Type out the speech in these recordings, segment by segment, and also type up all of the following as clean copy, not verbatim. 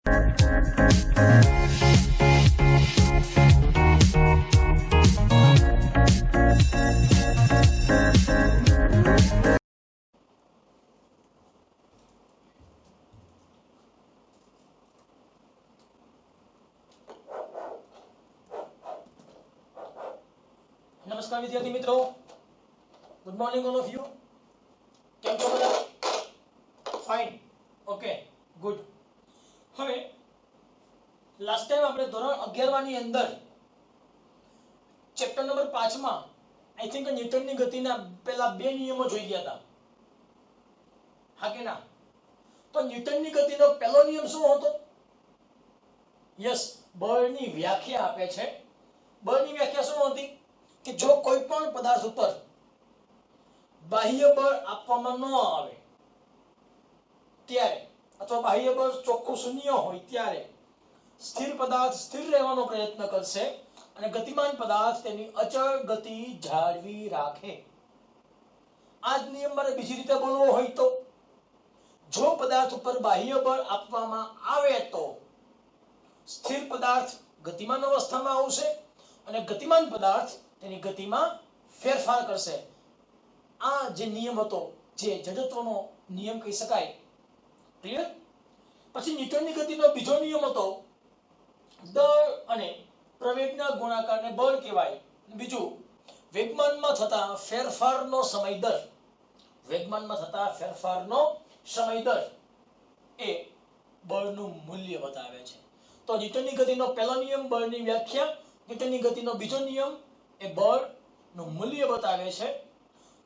નમસ્કાર વિદ્યાર્થી મિત્રો, good morning all of you. કેમ છો બધા? Fine, okay, good. હવે લાસ્ટ ટાઈમ આપણે ધોરણ 11 ની અંદર ચેપ્ટર નંબર 5 માં આઈ થિંક ન્યૂટનની ગતિના પહેલા બે નિયમો જોઈ ગયા હતા. હા કે ના? તો ન્યૂટનની ગતિનો પહેલો નિયમ શું હતો? યસ, બળની વ્યાખ્યા આપે છે. બળની વ્યાખ્યા શું હતી? કે જો કોઈ પણ પદાર્થ ઉપર બાહ્ય બળ આપવામાં ન આવે ત્યારે, અથવા બાહ્ય બળ ચોખ્ખું શૂન્ય હોય ત્યારે સ્થિર પદાર્થ સ્થિર રહેવાનો પ્રયત્ન કરશે અને ગતિમાન પદાર્થ તેની અચળ ગતિ જાળવી રાખે. આ જ નિયમ મારે બીજી રીતે બોલવો હોય તો, જો પદાર્થ ઉપર બાહ્ય બળ આપવામાં આવે તો સ્થિર પદાર્થ ગતિમાન અવસ્થામાં આવશે અને ગતિમાન પદાર્થ તેની ગતિમાં ફેરફાર કરશે. આ જે નિયમ હતો, જે જડત્વનો નિયમ કહી શકાય. ક્લિયર? પછી ન્યૂટનની ગતિનો બીજો નિયમ હતો, દળ અને પ્રવેગના ગુણાકારને બળ કહેવાય. બીજું, વેગમાનમાં થતા ફેરફારનો સમય દર. વેગમાનમાં થતા ફેરફારનો સમય દર એ બળનું મૂલ્ય બતાવે છે. તો ન્યૂટનની ગતિનો પહેલો નિયમ બળની વ્યાખ્યા, ન્યૂટનની ગતિનો બીજો નિયમ એ બળનું મૂલ્ય બતાવે છે.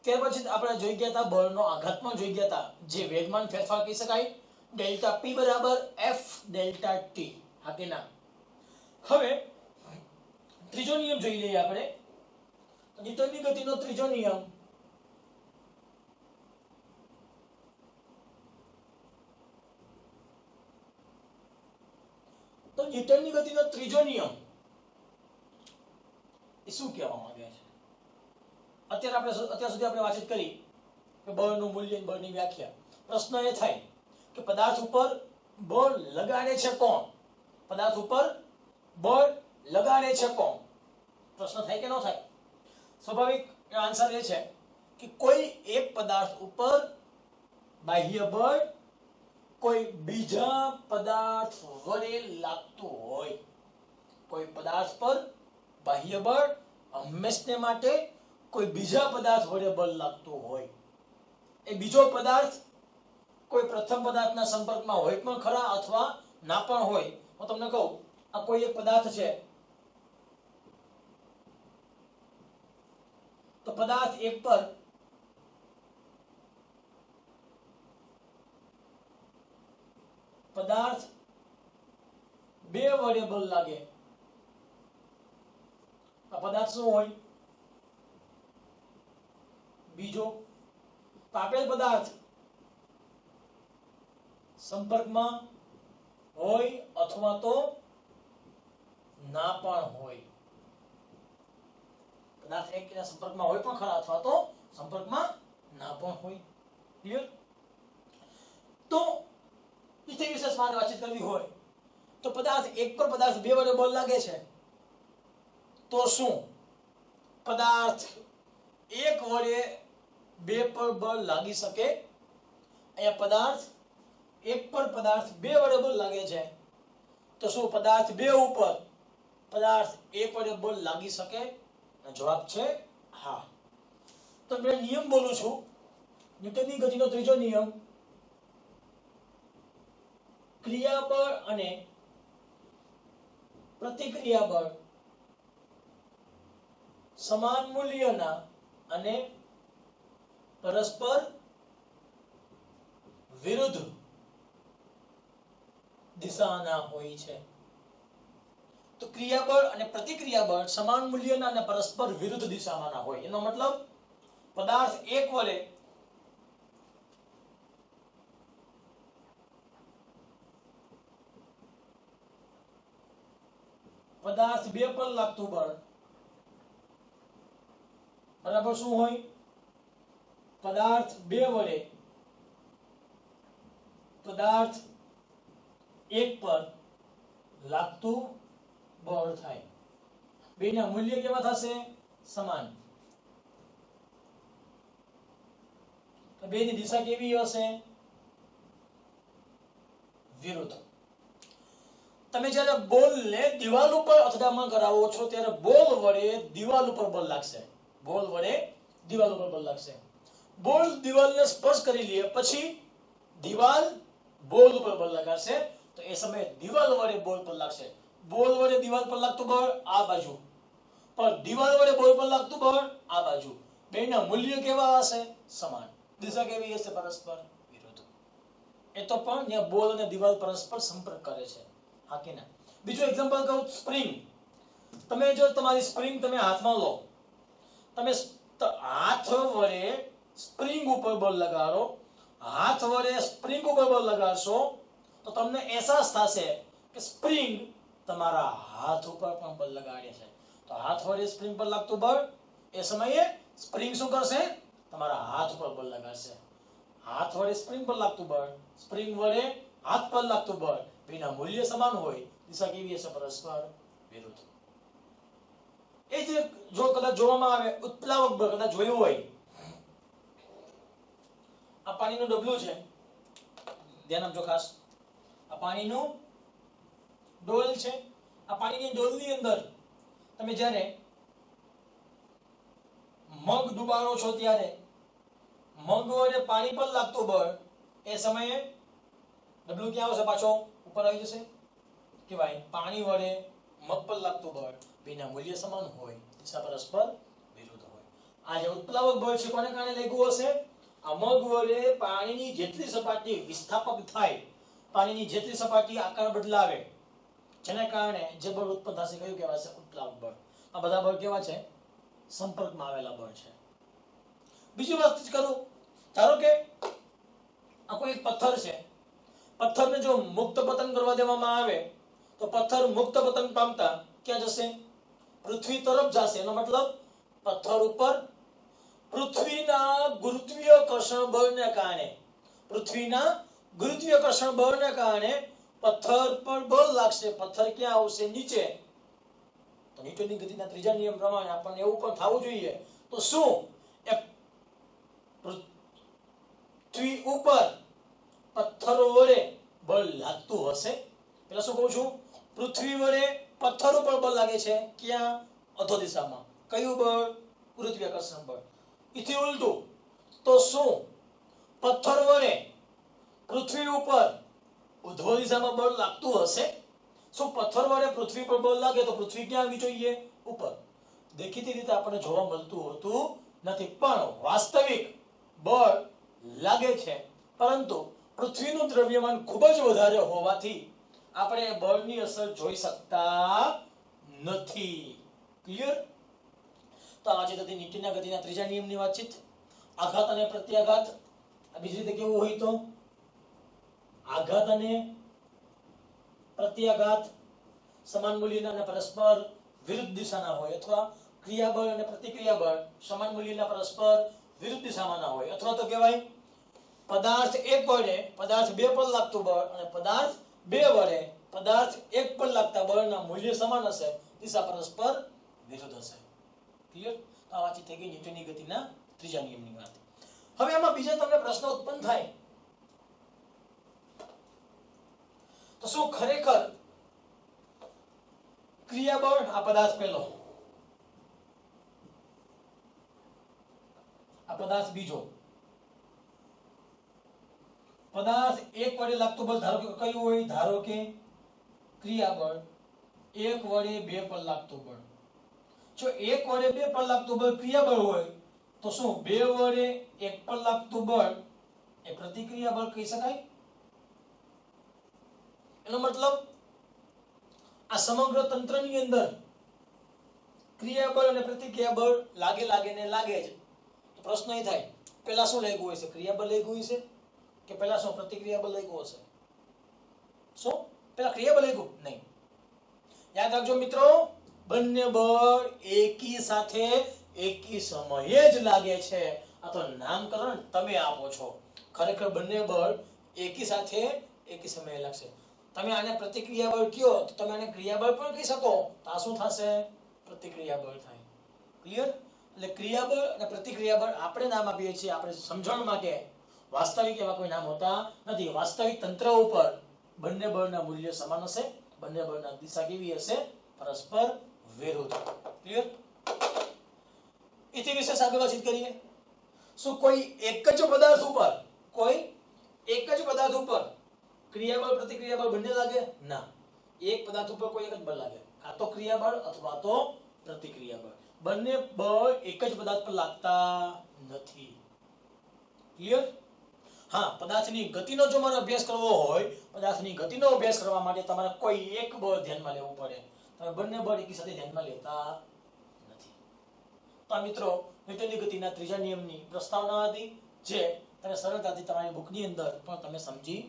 ત્યાર પછી આપણે જોઈ ગયા હતા બળનો આઘાતમાં જોઈ ગયા હતા, જે વેગમાન ફેરફાર કહી શકાય. ડેલ્ટા P બરાબર F ડેલ્ટા T. હા કે ના? હવે ત્રીજો નિયમ જોઈ લઈએ આપણે. ન્યૂટનની ગતિનો ત્રીજો નિયમ તો ન્યૂટનની ગતિનો ત્રીજો નિયમ એ શું કહેવા માંગે છે? અત્યાર સુધી આપણે વાતચીત કરી કે બળનું મૂલ્ય, બળની વ્યાખ્યા. પ્રશ્ન એ થાય કે પદાર્થ ઉપર બળ લગાડે છે કોણ? પદાર્થ ઉપર બળ લગાડે છે કોણ? પ્રશ્ન થાય કે ન થાય? સ્વાભાવિક આન્સર એ છે કે કોઈ એક પદાર્થ ઉપર બાહ્ય બળ કોઈ બીજા પદાર્થ વડે લાગતું હોય. કોઈ પદાર્થ પર બાહ્ય બળ હંમેશને માટે કોઈ બીજા પદાર્થ વડે બળ લાગતું હોય. એ બીજો પદાર્થ કોઈ પ્રથમ પદાર્થના સંપર્કમાં હોય પણ ખરા અથવા ના પણ હોય. હું તમને કહું, આ કોઈ એક પદાર્થ છે, તો પદાર્થ એક પર પદાર્થ બે વડે બળ લાગે. આ પદાર્થ શું હોય? બીજો. આપેલ પદાર્થ સંપર્કમાં હોય અથવા તો ના પણ હોય. પદાર્થ એકબીજાના સંપર્કમાં હોય પણ ખરા અથવા તો સંપર્કમાં ના પણ હોય. ક્લિયર? તો બીજી વિશેષ વાતચીત કરવી હોય તો પદાર્થ એક પર પદાર્થ બે વડે બળ લાગે છે, તો શું પદાર્થ એક વડે બે પર બળ લાગી શકે? અહીંયા પદાર્થ એક પર પદાર્થ બે વડે બળ લાગે છે, તો શું પદાર્થ બે ઉપર પદાર્થ એક વડે બળ લાગી શકે? જવાબ છે હા. તો મેં નિયમ બોલું છું, ન્યૂટનની ગતિનો ત્રીજો નિયમ. ક્રિયાબળ અને પ્રતિક્રિયાબળ સમાન મૂલ્યના અને પરસ્પર વિરુદ્ધ દિશાના હોય છે. તો ક્રિયાબળ અને પ્રતિક્રિયાબળ સમાન મૂલ્યના અને પરસ્પર વિરુદ્ધ દિશામાંના હોય. એનો મતલબ પદાર્થ એક વડે પદાર્થ બે પર લાગતું બળ બરાબર શું હોય? પદાર્થ બે વડે પદાર્થ એક પર લાગતું બળ થાય. બેના મૂલ્ય કેવા થશે? સમાન. બેની દિશા કેવી હશે? વિરુદ્ધ. તમે જ્યારે બોલને દિવાલ ઉપર અથડામણ કરાવો છો ત્યારે બોલ વડે દિવાલ ઉપર બળ લાગશે. બોલ વડે દિવાલ ઉપર બળ લાગશે. બોલ દિવાલને સ્પર્શ કરી લે પછી દિવાલ બોલ ઉપર બળ લગાડશે તો એ સમયે દિવાલ વડે બોલ પર લાગશે. બોલ વડે દિવાલ પર લાગતું બળ આ બાજુ, પણ દિવાલ વડે બોલ પર લાગતું બળ આ બાજુ. બેના મૂલ્ય કેવા હશે? સમાન. દિશા કેવી હશે? પરસ્પર વિરુદ્ધ. એ તો પણ ત્યાં બોલ અને દિવાલ પરસ્પર સંપર્ક કરે છે. હા કે ના? બીજું એક્ઝામ્પલ કહું, સ્પ્રિંગ. તમે જો તમારી સ્પ્રિંગ તમે હાથમાં લો, તમે હાથ વડે સ્પ્રિંગ ઉપર બળ લગાડો, હાથ વડે સ્પ્રિંગ ઉપર બળ લગાડશો તો તમને અહેસાસ થશે કે સ્પ્રિંગ તમારા હાથ ઉપર પણ બળ લગાડે છે. તો હાથ વડે સ્પ્રિંગ પર લાગતું બળ એ સમયે સ્પ્રિંગ શું કરશે? તમારા હાથ ઉપર બળ લગાડશે. હાથ વડે સ્પ્રિંગ પર લાગતું બળ, સ્પ્રિંગ વડે હાથ પર લાગતું બળ, બેના મૂલ્ય સમાન હોય. દિશા કેવી હશે? પરસ્પર વિરુદ્ધ. એ જે જો કદાચ જોવામાં આવે ઉત્પ્લાવક બળ કદાચ જોયું હોય, આ પાણીનું ડબલું છે, ધ્યાન આપજો ખાસ. આ પાણીનું ડોલ છે. આ પાણીની ડોલની અંદર તમે જ્યારે મગ ડુબાડો છો ત્યારે મગ વડે પાણી પર લાગતું બળ એ સમયે ડબલું ક્યાં આવશે? પાછો ઉપર આવી જશે. કે ભાઈ પાણી વડે મગ પર લાગતું બળ બેના મૂલ્ય સમાન હોય. દિશા પરસ્પર વિરુદ્ધ હોય. આ જે ઉત્પ્લાવક બળ છે કોને કારણે લાગ્યું હશે? આ મગ વડે પાણીની જેટલી સપાટી વિસ્થાપક થાય, પાણીની જેટલી સપાટી આકાર બદલાવે, જેના કારણે જે બળ ઉત્પન્ન થશે કયું કહેવાશે? ઉત્પ્લાવક બળ. આ બધા બળ કેવા છે? સંપર્કમાં આવેલા બળ છે. બીજી વાત કરું, ધારો કે આ કોઈ એક પથ્થર છે. પથ્થરને જો મુક્ત પતન કરવા દેવામાં આવે તો પથ્થર મુક્ત પતન પામતા ક્યાં જશે? પૃથ્વી તરફ જશે. એનો મતલબ પથ્થર ઉપર પૃથ્વીના ગુરુત્વાકર્ષણ બળને કારણે, પૃથ્વીના ગુરુત્વાકર્ષણ બળને કારણે પથ્થર પર બળ લાગશે. પથ્થર ક્યાં આવશે? નીચે. તો ન્યૂટનની ગતિના ત્રીજા નિયમ પ્રમાણે આપણને એવું પણ થવું જોઈએ. તો શું એ પૃથ્વી ઉપર પથ્થરો વડે બળ લાગતું હશે? પેલા શું કહું છું? પૃથ્વી વડે પથ્થર ઉપર બળ લાગે છે. ક્યાં? અધો દિશામાં. કયું બળ? ગુરુત્વાકર્ષણ બળ. ઇથી ઉલટું તો શું પથ્થર વડે પૃથ્વી ઉપર ઉધ્વ દિશામાં બળ લાગતું હશે? શું પથ્થર વડે પૃથ્વી પર બળ લાગે તો પૃથ્વી ક્યાં આવવી જોઈએ? ઉપર. દેખીતી રીતે આપણને જોવા મળતું હોતું નથી, પણ વાસ્તવિક બળ લાગે છે. પરંતુ પૃથ્વીનું દ્રવ્યમાન ખૂબ જ વધારે હોવાથી આપણે બળની અસર જોઈ શકતા નથી. ક્લિયર? તો આજે તો ન્યૂટનના ગતિના ત્રીજા નિયમની વાતચીત. આઘાત અને પ્રત્યાઘાત. બીજી રીતે કેવું હોય તો આઘાત અને પ્રત્યાઘાત સમાન મૂલ્યના અને પરસ્પર વિરુદ્ધ દિશાના હોય, અથવા ક્રિયાબળ અને પ્રતિક્રિયાબળ સમાન મૂલ્યના પરસ્પર વિરુદ્ધ દિશામાં ના હોય. અથવા તો કહેવાય પદાર્થ એક વડે પદાર્થ બે પર લાગતું બળ અને પદાર્થ બે વડે પદાર્થ એક પર લાગતા બળના મૂલ્ય સમાન હશે, દિશા પરસ્પર વિરુદ્ધ હશે. ક્લિયર? તો આ વાતચીત થઈ ગઈ ન્યૂટનની ગતિના ત્રીજા નિયમની વાત. હવે આમાં બીજા તમને પ્રશ્ન ઉત્પન્ન થાય તો શું ખરેખર ક્રિયાબળ, આ પદાર્થ પહેલો, આ પદાર્થ બીજો, પદાર્થ એક વડે લાગતું બળ ધારો કે કયું હોય? ધારો કે ક્રિયાબળ. એક વડે બે પર લાગતું બળ. જો એક વડે બે પર લાગતું બળ ક્રિયાબળ હોય તો શું બે વડે એક પર લાગતું બળ એ પ્રતિક્રિયા બળ કહી શકાય? એનો મતલબ આ સમગ્ર તંત્રની અંદર ક્રિયાબળ અને પ્રતિક્રિયાબળ લાગે ને લાગે જ. તો પ્રશ્ન એ થાય પેલા શું લાગ્યું હશે? ક્રિયાબળ લાગ્યું હશે કે પેલા શું પ્રતિક્રિયાબળ લાગ્યું હશે? શું પેલા ક્રિયાબળ લાગ્યું? નહીં. યાદ રાખજો મિત્રો, બંને બળ એકી સાથે એકી સમયે જ લાગે છે. આ તો નામકરણ તમે આપો છો. ખરેખર બંને બળ એકી સાથે એકી સમયે લાગશે. તમે આને પ્રતિક્રિયા બળ કયો તો તમે આને ક્રિયા બળ પણ કહી શકો, તો આ શું થશે? પ્રતિક્રિયા બળ થાય. ક્લિયર? એટલે ક્રિયા બળ અને પ્રતિક્રિયા બળ આપણે નામ આપીએ છીએ આપણે સમજણ માટે. વાસ્તવિક એવા કોઈ નામ હોતા નથી. વાસ્તવિક તંત્ર ઉપર બંને બળના મૂલ્ય સમાન હશે, બંને બળના દિશા કેવી હશે? પરસ્પર વિરુદ્ધ. ક્લિયર? ઇતિ વિશેષ આગળ વાતચીત કરીએ. શું કોઈ એક જ પદાર્થ ઉપર ક્રિયા બળ પ્રતિક્રિયા બળ બંને લાગે? ના. એક પદાર્થ ઉપર કોઈ એક જ બળ લાગે, કાં તો ક્રિયા બળ અથવા તો પ્રતિક્રિયા બળ. બંને બળ એક જ પદાર્થ પર લાગતા નથી. ક્લિયર? હા, પદાર્થની ગતિનો જો મારે અભ્યાસ કરવો હોય, પદાર્થની ગતિનો અભ્યાસ કરવા માટે તમારે કોઈ એક બળ ધ્યાનમાં લેવું પડે. તમે બંને બળ એકી સાથે ધ્યાનમાં લેતા નથી. તો મિત્રો, ન્યૂટનની ગતિના ત્રીજા નિયમની પ્રસ્તાવના હતી, જે તમે સરળતાથી તમારી બુકની અંદર પણ તમે સમજી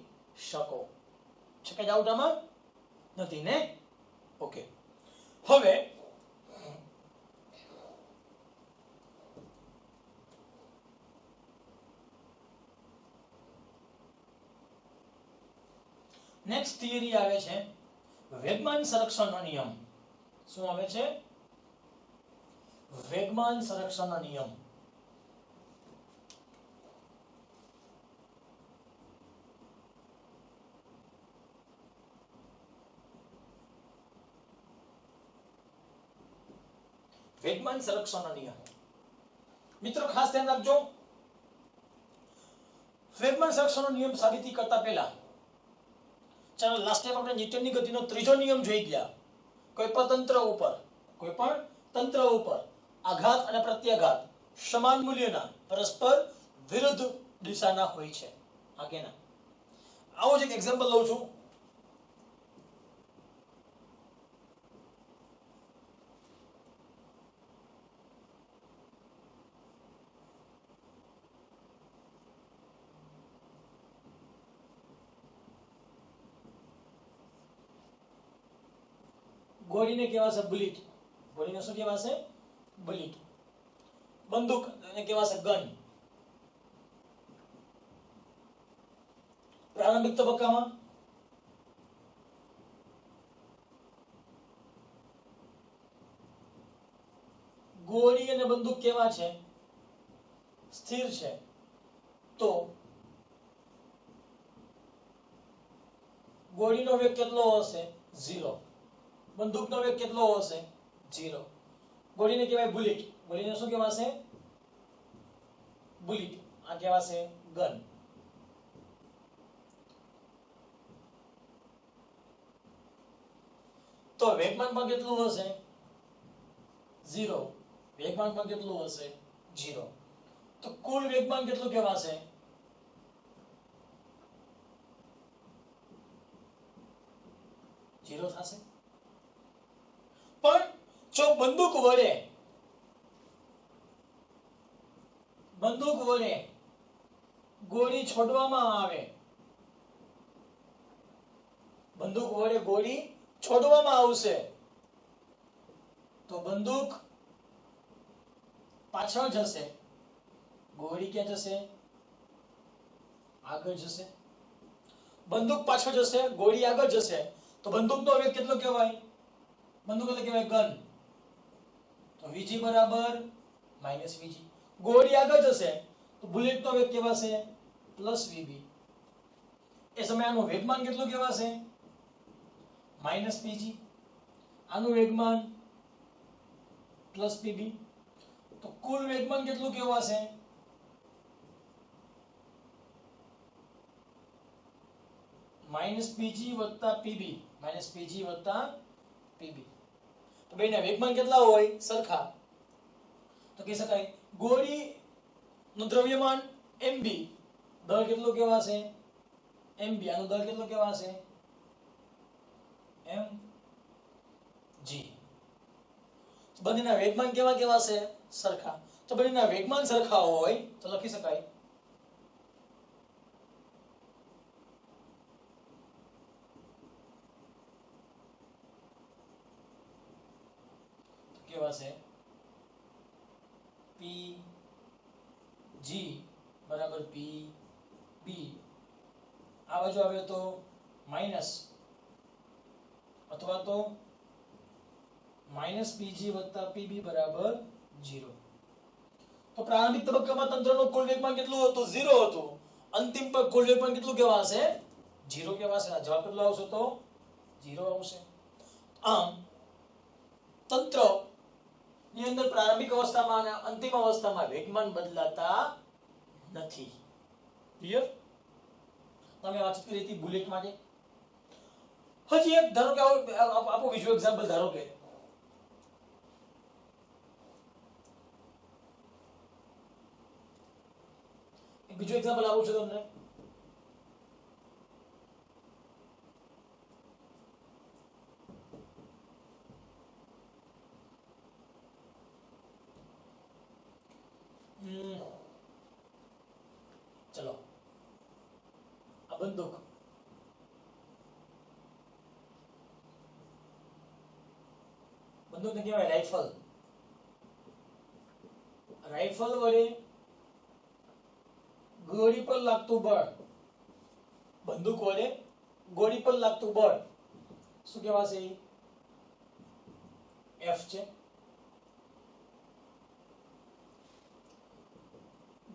શકો. છે કે ડાઉટ આમાં? નથી ને? ઓકે. હવે નેક્સ્ટ થિયરી આવે છે વેગમાન સંરક્ષણનો નિયમ. શું આવે છે? વેગમાન સંરક્ષણનો નિયમ. વેગમાન સંરક્ષણનો નિયમ. મિત્રો ખાસ ધ્યાન રાખજો. વેગમાન સંરક્ષણનો નિયમ સાબિતી કરતા પહેલા ચાલો લાસ્ટ ટાઈમ આપણે ન્યૂટનની ગતિનો ત્રીજો નિયમ જોઈ ગયા. કોઈ પણ તંત્ર ઉપર આઘાત અને પ્રત્યાઘાત સમાન મૂલ્યના પરસ્પર વિરુદ્ધ દિશાના હોય છે. આગેના આવો જ એક એક્ઝામ્પલ લઉં છું. ગોળીને કહેવાશે બુલેટ. ગોળીને શું કહેવાશે? બુલેટ. બંદૂક એને કહેવાશે ગન. પ્રારંભિક તબક્કામાં ગોળી અને બંદૂક કેવા છે? સ્થિર છે. તો ગોળીનો વેગ કેટલો હશે? 0. બંદૂકનો વેગ કેટલો હશે? 0. ગોળીને કહેવાય બુલેટ. ગોળીને શું કહેવાશે? બુલેટ. આ કહેવાશે ગન. તો વેગમાન પણ કેટલું હશે? 0. વેગમાન પણ કેટલું હશે? 0. તો કુલ વેગમાન કેટલું કહેવાશે? 0 થશે. પણ જો બંદૂક વડે ગોળી છોડવામાં આવે, બંદૂક વડે ગોળી છોડવામાં આવશે, તો બંદૂક પાછળ જશે, ગોળી ક્યાં જશે? આગળ જશે. બંદૂક પાછળ જશે, ગોળી આગળ જશે, તો બંદૂકનો વેગ કેટલો કહેવાય? બંદૂક એટલે કહેવાય ગન. તો vg બરાબર -vg. ગોળી આગળ જશે તો બુલેટનો વેગ કહેવાશે +vb. એ સમયે આનું વેગમાન કેટલું કહેવાશે? -pg. આનું વેગમાન +pb. તો કુલ વેગમાન કેટલું કહેવાશે? -pg + pb. -pg + pb. તો બેના વેગમાન કેટલા હોય? સરખા. તો કહી શકાય ગોળીનું દ્રવ્યમાન mb, દળ કેટલો કહેવાશે? mb. આનો દળ કેટલો કહેવાશે? mg. બંનેના વેગમાન કેવા કહેવાશે? સરખા. તો બંનેના વેગમાન સરખા હોય તો લખી શકાય કહેવાશે pg બરાબર pb. આ બાજુ આવે તો अथवा तो માઇનસ pg વત્તા pb બરાબર 0. તો પ્રારંભિક તબક્કામાં તંત્રનો કુલ વેગમાન કેટલું હતું? 0 હતું. અંતિમ પર કુલ વેગમાન કેટલું કહેવાશે? 0 કહેવાશે. આ જવાબ કેટલો આવશે? તો 0 આવશે. આમ તંત્ર ની અંદર પ્રારંભિક અવસ્થામાં અને અંતિમ અવસ્થામાં વેગમાન બદલાતા નથી. ક્લિયર? તમે વાતચીત કરી હતી બુલેટ માટે. હજી એક ધારો કે આપો બીજું એક્ઝામ્પલ. ધારો કે બીજું એક્ઝામ્પલ આવું છે તમને. ચલો આ બંદૂક બંદૂકને કહેવાય રાઇફલ. રાઇફલ વડે ગોળી પર લાગતું બળ, બંદૂક વડે ગોળી પર લાગતું બળ શું કહેવાશે? F છે.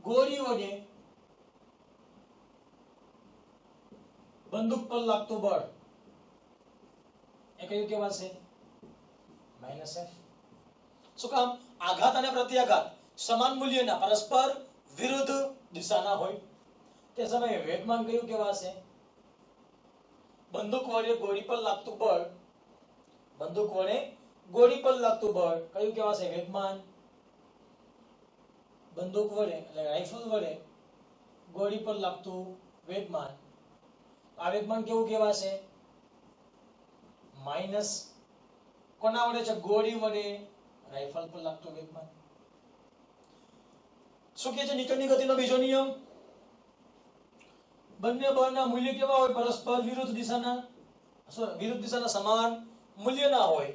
ગોળી વડે બંદૂક પર લાગતું બળ એ કયું કહેવાશે? -F. શું કામ? આઘાત અને પ્રત્યાઘાત સમાન મૂલ્યના પરસ્પર વિરુદ્ધ દિશાના હોય તે સમયે વેગમાન કયું કહેવાશે? બંદૂક વડે ગોળી પર લાગતું બળ, બંદૂક વડે ગોળી પર લાગતું બળ કયું કહેવાશે? વેગમાન. બંદૂક વડે એટલે રાઇફલ વડે ગોળી પર લાગતું વેગમાન, આ વેગમાન કેવું કહેવાશે? માઈનસ કોના વડે છે? ગોળી વડે રાઇફલ પર લાગતું વેગમાન. શું કહે છે ન્યૂટનની ગતિનો બીજો નિયમ? બંને બળના મૂલ્ય કેવા હોય? પરસ્પર વિરુદ્ધ દિશાના સમાન મૂલ્યના હોય.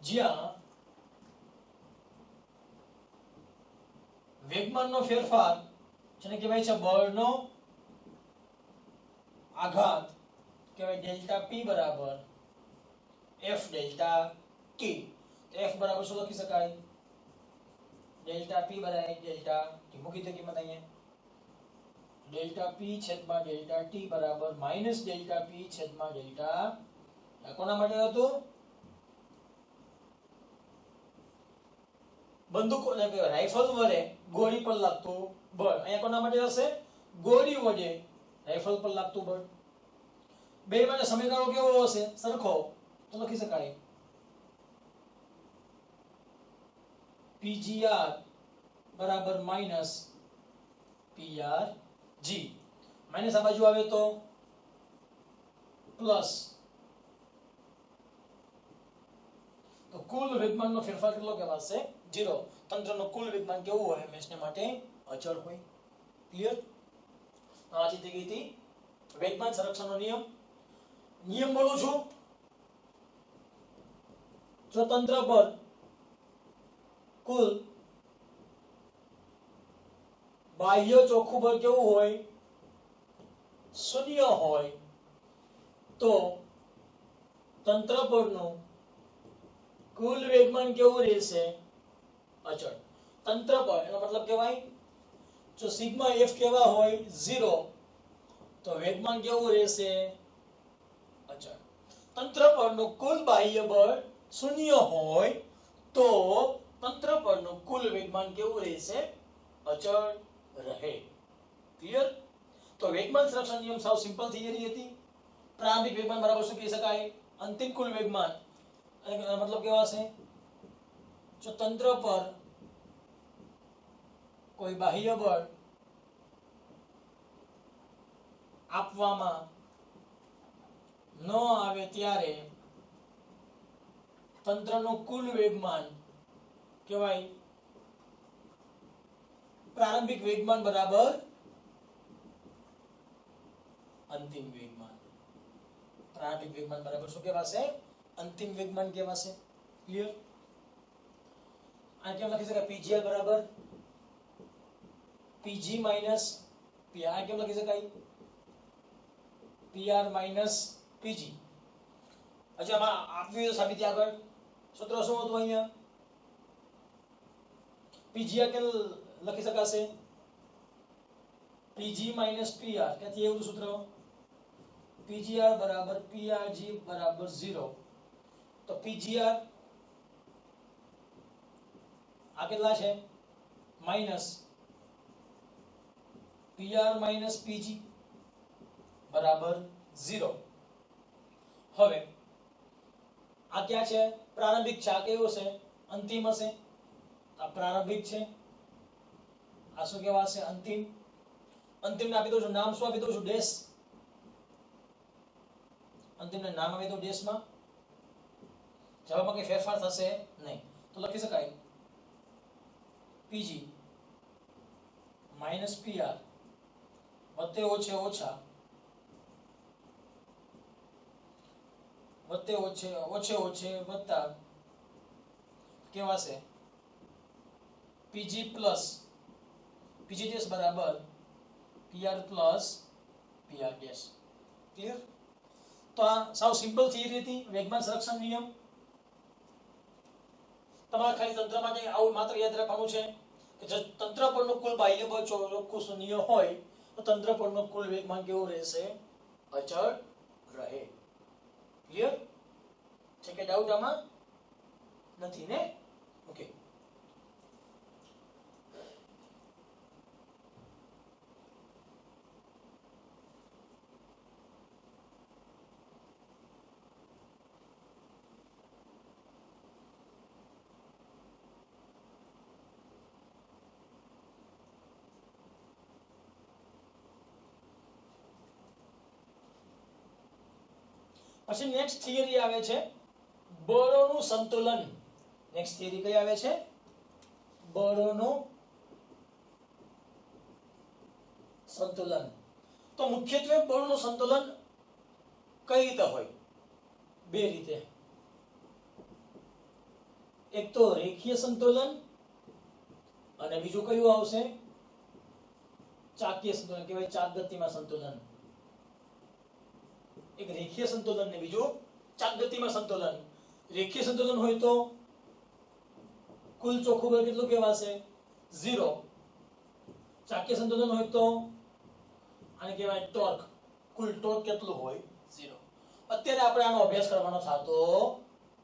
જ્યાં વેગમાનનો ફેરફાર જેને કહેવાય છે બળનો આઘાત કહેવાય ડેલ્ટા p બરાબર f ડેલ્ટા t. f બરાબર શું લખી શકાય? ડેલ્ટા p બરાબર ડેલ્ટા t. મૂકી દે કિંમત અહીંયા. ડેલ્ટા p છેદમાં ડેલ્ટા t બરાબર માઈનસ ડેલ્ટા p છેદમાં ડેલ્ટા. કોના માટે હતું? બંદૂક એટલે રાઇફલ વડે ગોળી પર લાગતું બળ. અહીંયા કોના માટે હશે? ગોળી વડે રાઇફલ પર લાગતું બળ. બે માટે સમીકરણો કેવો હશે? સરખો. તો લખી શકાય pgr બરાબર માઈનસ prg. માઈનસ આ બાજુ આવે તો પ્લસ. તો કુલ વેગમાનનો ફેરફાર કેટલો કહેવાશે? 0. તંત્રનો કુલ વેગમાન કેવું હોય? હંમેશા માટે અચળ હોય. ક્લિયર? આ થઈ ગઈ હતી વેગમાન સંરક્ષણનો નિયમ બોલું છું. જો તંત્ર પર કુલ બાહ્ય ચોખ્ખું બળ કેવું હોય? 0 હોય તો તંત્ર પરનું કુલ વેગમાન કેવું રહેશે? અચળ. તંત્ર પર એનો મતલબ કહેવાય જો સિગ્મા f કેવા હોય? 0 તો વેગમાન કેવું રહેશે? અચળ. તંત્ર પરનું કુલ બાહ્ય બળ 0 હોય તો તંત્ર પરનું કુલ વેગમાન કેવું રહેશે? અચળ રહે. ક્લિયર? તો વેગમાન સંરક્ષણ નિયમ સાવ સિમ્પલ થિયરી હતી. પ્રારંભિક વેગમાન બરાબર શું કહી શકાય? અંતિમ કુલ વેગમાન. અને મતલબ કેવા છે? જો તંત્ર પર કોઈ બાહ્ય બળ આપવામાં ન આવે ત્યારે તંત્રનું કુલ વેગમાન કહેવાય પ્રારંભિક વેગમાન બરાબર અંતિમ વેગમાન. પ્રારંભિક વેગમાન બરાબર શું કહેવાશે? અંતિમ વેગમાન કહેવાશે. ક્લિયર? આ કેમ લખી શકાય? pgr બરાબર pg માઈનસ p. આ કેમ લખી શકાય? pr minus pg. પછી આમાં આપવી સાબિતી આગળ સૂત્ર શું હતું અહીંયા પીજીઆર કે લખી શકાશે પીજી માઈનસ પીઆર ક્યાંથી એવું સૂત્ર પીજીઆર બરાબર પીઆરજી બરાબર 0 તો પીજીઆર આ કેટલા છે માઈનસ પીઆર માઈનસ પીજી બરાબર 0 હવે આ ક્યાં છે પ્રારંભિક છે આ કેવો છે અંતિમ હશે આ પ્રારંભિક છે આ શું કહેવાશે અંતિમ અંતિમને આપી દઉં છું નામ શું આપી દઉં છું ડેશ અંતિમને નામ આપી દઉં ડેશમાં જવાબમાં કઈ ફેરફાર થશે નહીં તો લખી શકાય પીજી માઈનસ પીઆર વત્તે ઓછે ઓછા વત્તે ઓછે ઓછે વત્તા કેવાશે પીજી પ્લસ પીજી ડેશ બરાબર PR plus PR dash clear તો આ સાવ સિમ્પલ થિયરી હતી વેગમાન સંરક્ષણ નિયમ તમારે ખાલી તંત્ર માટે આવું માત્ર યાદ રાખવાનું છે કે જો તંત્ર પરનો કુલ બાહ્ય બળ ચોખ્ખું શૂન્ય હોય તો તંત્ર પરનો કુલ વેગમાન કેવું રહેશે અચળ રહે ક્લિયર છે કે ડાઉટ આમાં નથી ને ઓકે પછી નેક્સ્ટ થિયરી આવે છે બળોનું સંતુલન નેક્સ્ટ થિયરી કઈ આવે છે બળોનું સંતુલન તો મુખ્યત્વે બળોનું સંતુલન કઈ રીતે હોય બે રીતે એક તો રેખીય સંતુલન અને બીજું કયું આવશે ચાકીય સંતુલન કહેવાય ચાક ગતિમાં સંતુલન એક રેખીય સંતુલન ને બીજું ચાક ગતિમાં સંતુલન રેખીય સંતુલન હોય તો કુલ ચોખ્ખું બળ કેટલું કહેવાશે 0 ચાકીય સંતુલન હોય તો આને કહેવાય ટોર્ક કુલ ટોર્ક કેટલું હોય 0 અત્યારે આપણે આનો અભ્યાસ કરવાનો થતો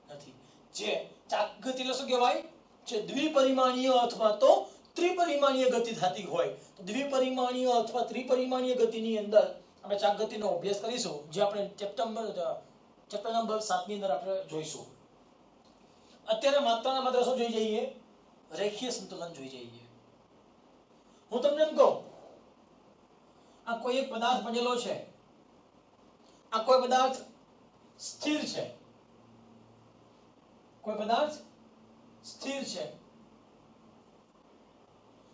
નથી જે ચાક ગતિ એટલે શું કહેવાય જે દ્વિપરિમાણીય અથવા તો ત્રિપરિમાણીય ગતિ થતી હોય તો દ્વિપરિમાણીય અથવા ત્રિપરિમાણીય ગતિની અંદર આપણે ચાક ગતિનો અભ્યાસ કરીશું જે આપણે ચેપ્ટર નંબર 7 ની અંદર આપણે જોઈશું અત્યારે માત્ર શું જોઈ જઈએ રેખીય સંતુલન જોઈ જઈએ હું તમને એમ કહું આ કોઈ એક પદાર્થ બનેલો છે આ કોઈ પદાર્થ સ્થિર છે કોઈ પદાર્થ સ્થિર છે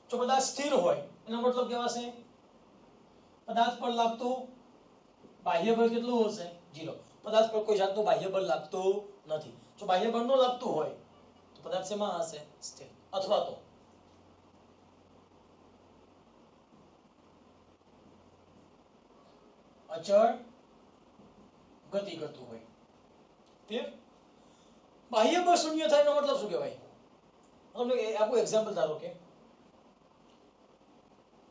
જો પદાર્થ સ્થિર હોય એનો મતલબ કેવાશે પદાર્થ પર લાગતું બાહ્ય બળ કેટલું હશે 0 પદાર્થ પર કોઈ જાતનું બાહ્ય બળ લાગતું નથી જો બાહ્ય બળ ન લાગતું હોય તો પદાર્થ શેમાં હશે સ્થિર અથવા તો અચળ ગતિ કરતું હોય ક્લિયર બાહ્ય બળ શૂન્ય થાય એનો મતલબ શું કહેવાય તમને આપું એક્ઝામ્પલ ધારો કે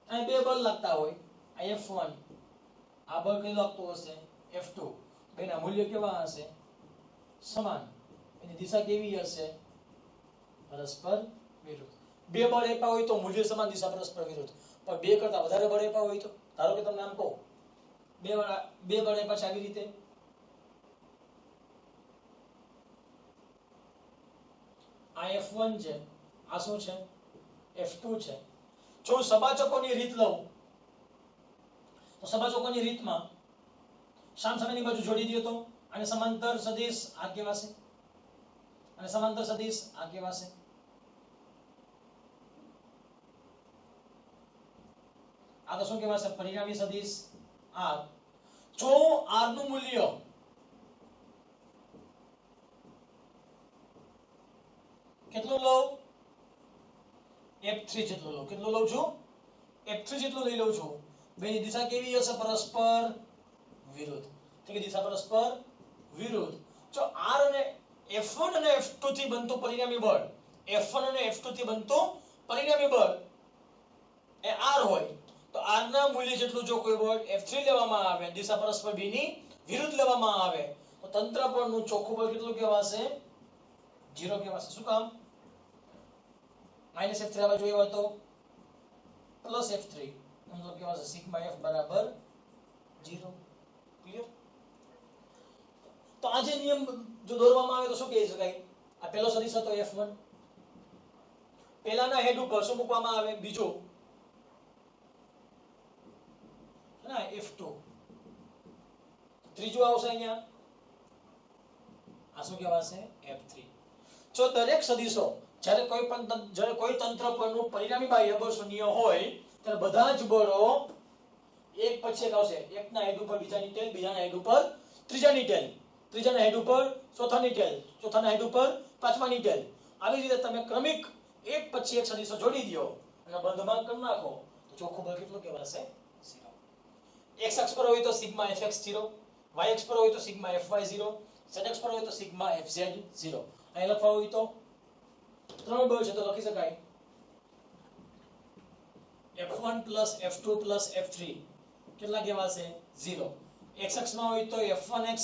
અહીં બે બળ લાગતા હોય આ F1 આ બળ કઈ લાગતું હશે F2 બેના મૂલ્ય કેવા હશે સમાન એની દિશા કેવી હશે પરસ્પર વિરુદ્ધ બે બળ આપ્યા હોય તો મૂલ્ય સમાન દિશા પરસ્પર વિરુદ્ધ પણ બે કરતા વધારે બળ આપ્યા હોય તો ધારો કે તમને આમ કહો બે બળ આપ્યા છે આવી રીતે આ F1 છે આ શું છે F2 છે જો સબાચકોની રીત લઉં તો સબાચકોની રીતમાં સામસામેની બાજુ જોડી દઈએ તો અને સમાંતર સદિશ આ કહેવાશે અને સમાંતર સદિશ આ કહેવાશે આ તો શું કહેવાશે પરિણામી સદિશ R જો R નું મૂલ્ય કેટલું લઉં F3 જેટલું લઉં કેટલું લઉં છું F3 જેટલું લઈ લઉં છું બેની દિશા કેવી હશે પરસ્પર વિરુદ્ધ ઠીક છે દિશા પરસ્પર વિરુદ્ધ જો R અને F1 અને F2 થી બનતું પરિણામી બળ, F1 અને F2 થી બનતું પરિણામી બળ એ R હોય તો R ના મૂલ્ય જેટલું જો કોઈ બળ F3 લેવામાં આવે, દિશા પરસ્પર B ની વિરુદ્ધ લેવામાં આવે તો તંત્ર બળનું ચોખ્ખું બળ કેટલું કહેવાશે? 0 કહેવાશે. શું કામ? -F3 આવે જોઈએ હોય તો +F3 મતલબ કહેવાશે સિગ્મા F બરાબર 0. ક્લિયર? તો આ જે નિયમ જો દોરવામાં આવે તો શું કહી શકાય? આ પહેલો સદિશ હતો F1, પહેલાના હેડ ઉપર શું મૂકવામાં આવે? બીજો ના F2, ત્રીજો આવશે અહીંયા, આ શું કહેવાશે? F3. જો દરેક સદિશો જ્યારે કોઈ તંત્ર પરનું પરિણામી બાહ્ય બળ શૂન્ય હોય ત્યારે બધા જ બળો એક પછી એક આવશે. એકના હેડ ઉપર બીજાની ટેલ, બીજાના હેડ ઉપર ત્રીજાની ટેલ, ત્રીજાના હેડ ઉપર ચોથાની ટેલ, ચોથાના હેડ ઉપર પાંચમાની ટેલ. આવી રીતે તમે ક્રમિક એક પછી એક સદિશો જોડી દો અને બંધમાન કરી નાખો તો ચોખ્ખું બળ કેટલું કહેવાશે? 0. x અક્ષ પર હોય તો સિગ્મા fx0, y અક્ષ પર હોય તો સિગ્મા fy0, z અક્ષ પર હોય તો સિગ્મા fz0. અહીં લખવા હોય તો ત્રણ બળ છે તો લખી શકાય F1 F2 F3 કેટલા કહેવાશે? 0. x અક્ષમાં હોય તો F1x,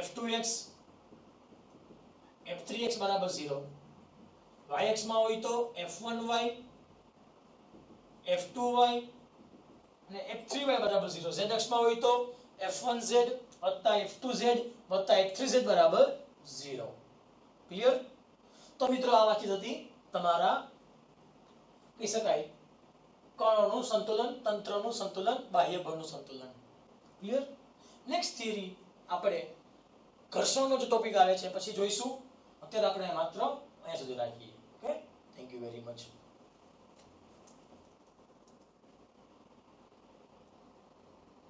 F2x, F3x બરાબર 0. y અક્ષમાં હોય તો F1y, F2y અને F3y બરાબર 0. z અક્ષમાં હોય તો F1z F2z F3z બરાબર 0. ક્લિયર? તો મિત્રો આ વાક્ય હતી તમારા કહી શકાય કણોનું સંતુલન, તંત્રનું સંતુલન, બાહ્ય બળનું સંતુલન. ક્લિયર? નેક્સ્ટ થિયરી આપણે ઘર્ષણનો જે ટોપિક આવે છે પછી જોઈશું. અત્યારે આપણે માત્ર અહીંયા સુધી રાખીએ. Okay, thank you very much.